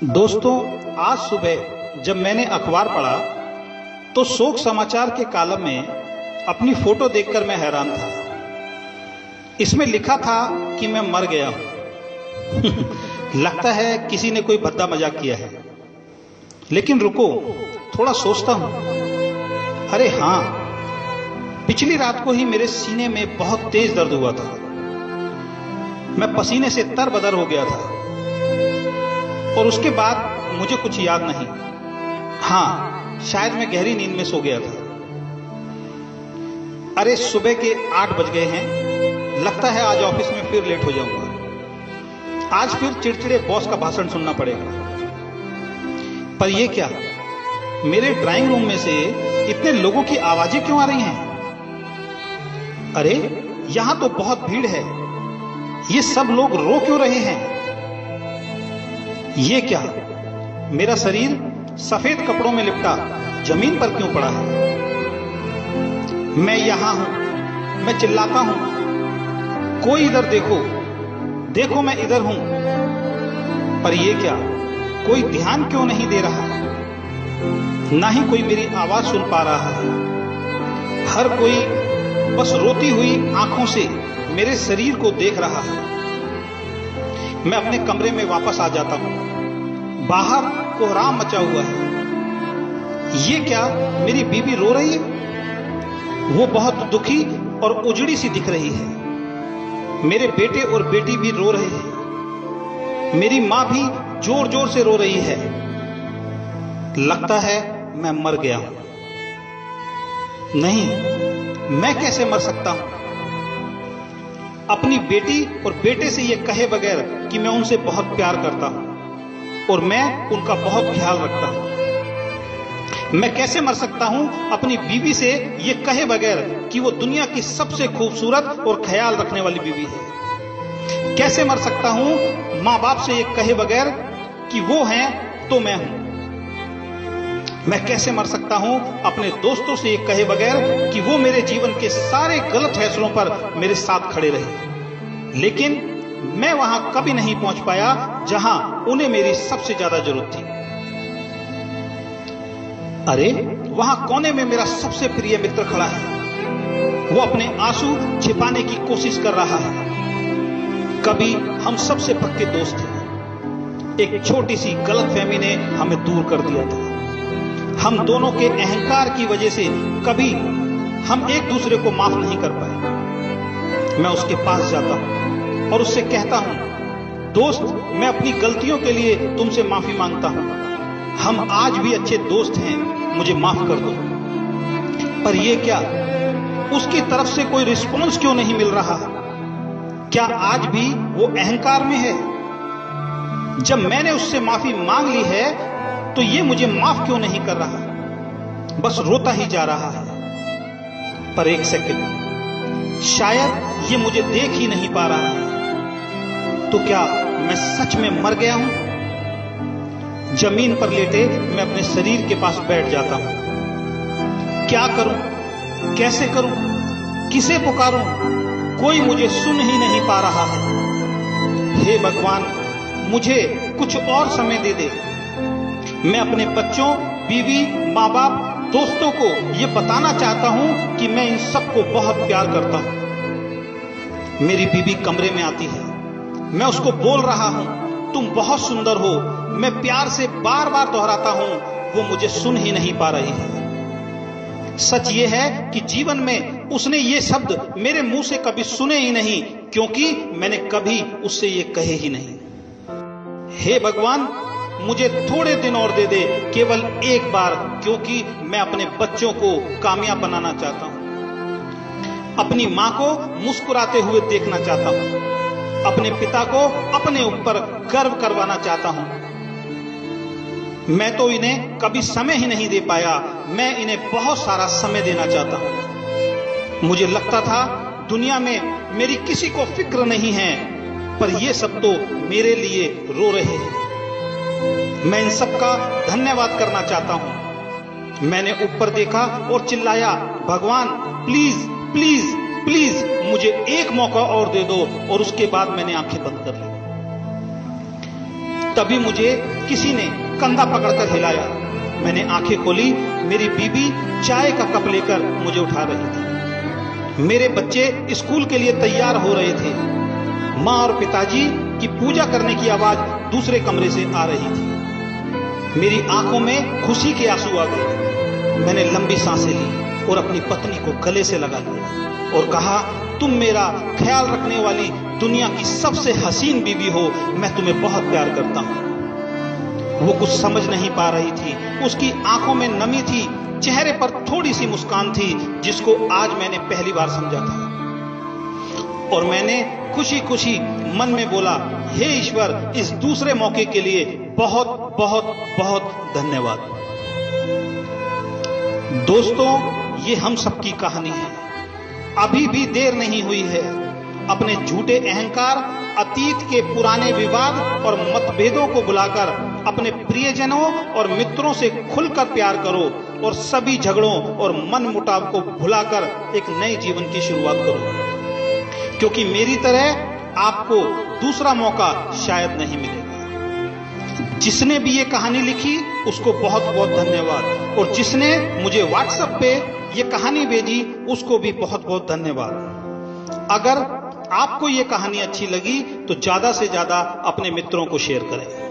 दोस्तों, आज सुबह जब मैंने अखबार पढ़ा तो शोक समाचार के कॉलम में अपनी फोटो देखकर मैं हैरान था। इसमें लिखा था कि मैं मर गया हूं। लगता है किसी ने कोई भद्दा मजाक किया है। लेकिन रुको, थोड़ा सोचता हूं। अरे हां, पिछली रात को ही मेरे सीने में बहुत तेज दर्द हुआ था। मैं पसीने से तरबतर हो गया था और उसके बाद मुझे कुछ याद नहीं। हां, शायद मैं गहरी नींद में सो गया था। अरे सुबह के 8 बज गए हैं। लगता है आज ऑफिस में फिर लेट हो जाऊंगा। आज फिर चिड़चिड़े बॉस का भाषण सुनना पड़ेगा। पर यह क्या, मेरे ड्राइंग रूम में से इतने लोगों की आवाजें क्यों आ रही हैं? अरे यहां तो बहुत भीड़ है। ये सब लोग रो क्यों रहे हैं? ये क्या, मेरा शरीर सफेद कपड़ों में लिपटा जमीन पर क्यों पड़ा है? मैं यहां हूं, मैं चिल्लाता हूं, कोई इधर देखो, देखो मैं इधर हूं। पर यह क्या, कोई ध्यान क्यों नहीं दे रहा? ना ही कोई मेरी आवाज सुन पा रहा है। हर कोई बस रोती हुई आंखों से मेरे शरीर को देख रहा है। मैं अपने कमरे में वापस आ जाता हूं। बाहर कोहराम मचा हुआ है। ये क्या, मेरी बीवी रो रही है? वो बहुत दुखी और उजड़ी सी दिख रही है। मेरे बेटे और बेटी भी रो रहे हैं। मेरी मां भी जोर जोर से रो रही है। लगता है मैं मर गया हूं। नहीं, मैं कैसे मर सकता हूं? अपनी बेटी और बेटे से यह कहे बगैर कि मैं उनसे बहुत प्यार करता हूं और मैं उनका बहुत ख्याल रखता हूं। मैं कैसे मर सकता हूं अपनी बीवी से यह कहे बगैर कि वो दुनिया की सबसे खूबसूरत और ख्याल रखने वाली बीवी है? कैसे मर सकता हूं मां बाप से यह कहे बगैर कि वो हैं तो मैं हूं? मैं कैसे मर सकता हूं अपने दोस्तों से यह कहे बगैर कि वो मेरे जीवन के सारे गलत फैसलों पर मेरे साथ खड़े रहे? लेकिन मैं वहां कभी नहीं पहुंच पाया जहां उन्हें मेरी सबसे ज्यादा जरूरत थी। अरे वहां कोने में मेरा सबसे प्रिय मित्र खड़ा है। वो अपने आंसू छिपाने की कोशिश कर रहा है। कभी हम सबसे पक्के दोस्त थे। एक छोटी सी गलतफहमी ने हमें दूर कर दिया था। हम दोनों के अहंकार की वजह से कभी हम एक दूसरे को माफ नहीं कर पाए। मैं उसके पास जाता हूं और उससे कहता हूं, दोस्त, मैं अपनी गलतियों के लिए तुमसे माफी मांगता हूं। हम आज भी अच्छे दोस्त हैं, मुझे माफ कर दो। पर यह क्या, उसकी तरफ से कोई रिस्पॉन्स क्यों नहीं मिल रहा? क्या आज भी वो अहंकार में है? जब मैंने उससे माफी मांग ली है तो ये मुझे माफ क्यों नहीं कर रहा? बस रोता ही जा रहा है। पर एक सेकंड, शायद ये मुझे देख ही नहीं पा रहा है। तो क्या मैं सच में मर गया हूं? जमीन पर लेटे मैं अपने शरीर के पास बैठ जाता हूं। क्या करूं, कैसे करूं, किसे पुकारूं? कोई मुझे सुन ही नहीं पा रहा है। हे भगवान, मुझे कुछ और समय दे दे। मैं अपने बच्चों, बीवी, मां बाप, दोस्तों को यह बताना चाहता हूं कि मैं इन सबको बहुत प्यार करता हूं। मेरी बीवी कमरे में आती है। मैं उसको बोल रहा हूं, तुम बहुत सुंदर हो। मैं प्यार से बार बार दोहराता हूं, वो मुझे सुन ही नहीं पा रही है। सच ये है कि जीवन में उसने ये शब्द मेरे मुंह से कभी सुने ही नहीं, क्योंकि मैंने कभी उससे ये कहे ही नहीं। हे भगवान, मुझे थोड़े दिन और दे दे, केवल एक बार, क्योंकि मैं अपने बच्चों को कामयाब बनाना चाहता हूं। अपनी मां को मुस्कुराते हुए देखना चाहता हूं। अपने पिता को अपने ऊपर गर्व करवाना चाहता हूं। मैं तो इन्हें कभी समय ही नहीं दे पाया। मैं इन्हें बहुत सारा समय देना चाहता हूं। मुझे लगता था दुनिया में मेरी किसी को फिक्र नहीं है, पर ये सब तो मेरे लिए रो रहे हैं। मैं इन सब का धन्यवाद करना चाहता हूं। मैंने ऊपर देखा और चिल्लाया, भगवान प्लीज प्लीज प्लीज मुझे एक मौका और दे दो। और उसके बाद मैंने आंखें बंद कर ली। तभी मुझे किसी ने कंधा पकड़कर हिलाया। मैंने आंखें खोली, मेरी बीबी चाय का कप लेकर मुझे उठा रही थी। मेरे बच्चे स्कूल के लिए तैयार हो रहे थे। माँ और पिताजी की पूजा करने की आवाज दूसरे कमरे से आ रही थी। मेरी आंखों में खुशी के आंसू आ गए। मैंने लंबी सांसें ली और अपनी पत्नी को गले से लगा लिया और कहा, तुम मेरा ख्याल रखने वाली दुनिया की सबसे हसीन बीवी हो, मैं तुम्हें बहुत प्यार करता हूं। वो कुछ समझ नहीं पा रही थी। उसकी आंखों में नमी थी, चेहरे पर थोड़ी सी मुस्कान थी, जिसको आज मैंने पहली बार समझा था। और मैंने खुशी खुशी मन में बोला, हे ईश्वर, इस दूसरे मौके के लिए बहुत बहुत बहुत धन्यवाद। दोस्तों, ये हम सबकी कहानी है। अभी भी देर नहीं हुई है। अपने झूठे अहंकार, अतीत के पुराने विवाद और मतभेदों को बुलाकर अपने प्रियजनों और मित्रों से खुलकर प्यार करो और सभी झगड़ों और मन मुटाव को भुलाकर एक नए जीवन की शुरुआत करो, क्योंकि मेरी तरह आपको दूसरा मौका शायद नहीं मिलेगा। जिसने भी ये कहानी लिखी उसको बहुत बहुत धन्यवाद, और जिसने मुझे व्हाट्सएप पे ये कहानी भेजी उसको भी बहुत बहुत धन्यवाद। अगर आपको ये कहानी अच्छी लगी तो ज्यादा से ज्यादा अपने मित्रों को शेयर करें।